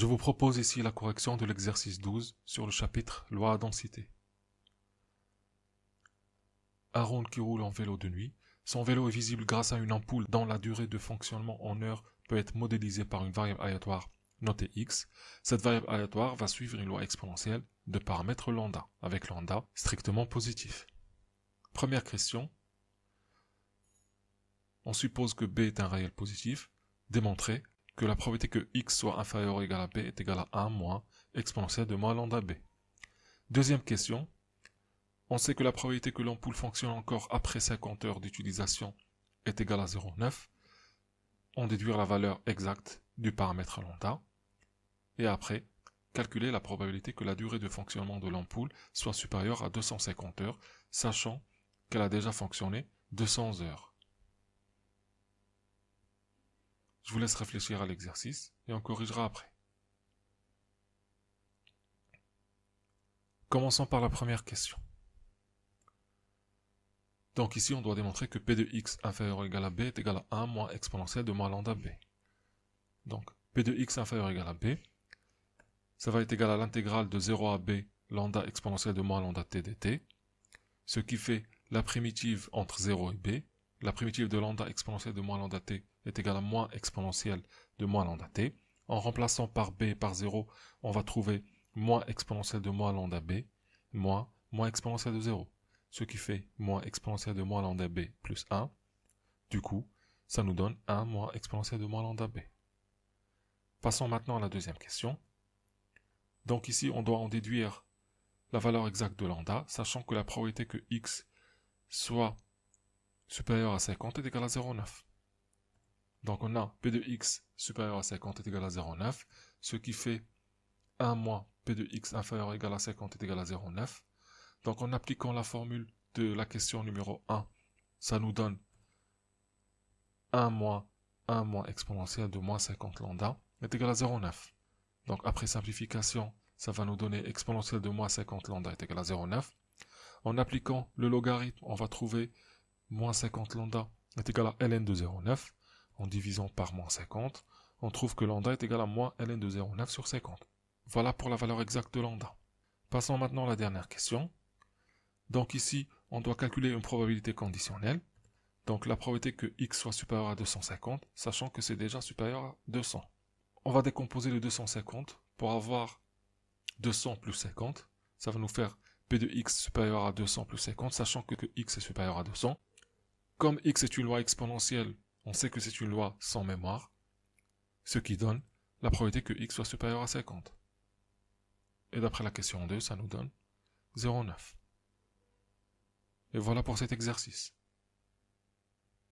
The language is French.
Je vous propose ici la correction de l'exercice 12 sur le chapitre Loi à densité. Aaron qui roule en vélo de nuit. Son vélo est visible grâce à une ampoule dont la durée de fonctionnement en heures peut être modélisée par une variable aléatoire notée x. Cette variable aléatoire va suivre une loi exponentielle de paramètre lambda, avec lambda strictement positif. Première question. On suppose que b est un réel positif. Démontrer que la probabilité que x soit inférieur ou égal à b est égale à 1 moins exponentielle de moins lambda b. Deuxième question. On sait que la probabilité que l'ampoule fonctionne encore après 50 heures d'utilisation est égale à 0,9. On déduire la valeur exacte du paramètre lambda. Et après, calculer la probabilité que la durée de fonctionnement de l'ampoule soit supérieure à 250 heures, sachant qu'elle a déjà fonctionné 200 heures. Je vous laisse réfléchir à l'exercice et on corrigera après. Commençons par la première question. Donc ici, on doit démontrer que p de x inférieur ou égal à b est égal à 1 moins exponentielle de moins lambda b. Donc, p de x inférieur ou égal à b, ça va être égal à l'intégrale de 0 à b lambda exponentielle de moins lambda t dt, ce qui fait la primitive entre 0 et b. La primitive de lambda exponentielle de moins lambda t est égale à moins exponentielle de moins lambda t. En remplaçant par b et par 0, on va trouver moins exponentielle de moins lambda b, moins exponentielle de 0. Ce qui fait moins exponentielle de moins lambda b plus 1. Du coup, ça nous donne 1 moins exponentielle de moins lambda b. Passons maintenant à la deuxième question. Donc ici, on doit en déduire la valeur exacte de lambda, sachant que la probabilité que x soit supérieur à 50 est égale à 0,9. Donc on a p de x supérieur à 50 est égal à 0,9, ce qui fait 1 moins p de x inférieur ou égal à 50 est égal à 0,9. Donc en appliquant la formule de la question numéro 1, ça nous donne 1 moins exponentielle de moins 50 lambda est égal à 0,9. Donc après simplification, ça va nous donner exponentielle de moins 50 lambda est égal à 0,9. En appliquant le logarithme, on va trouver moins 50 lambda est égal à ln de 0,9. En divisant par moins 50, on trouve que lambda est égal à moins ln de 0,9 sur 50. Voilà pour la valeur exacte de lambda. Passons maintenant à la dernière question. Donc ici, on doit calculer une probabilité conditionnelle. Donc la probabilité que x soit supérieur à 250, sachant que c'est déjà supérieur à 200. On va décomposer le 250 pour avoir 200 plus 50. Ça va nous faire p de x supérieur à 200 plus 50, sachant que x est supérieur à 200. Comme x est une loi exponentielle, on sait que c'est une loi sans mémoire, ce qui donne la probabilité que x soit supérieur à 50. Et d'après la question 2, ça nous donne 0,9. Et voilà pour cet exercice.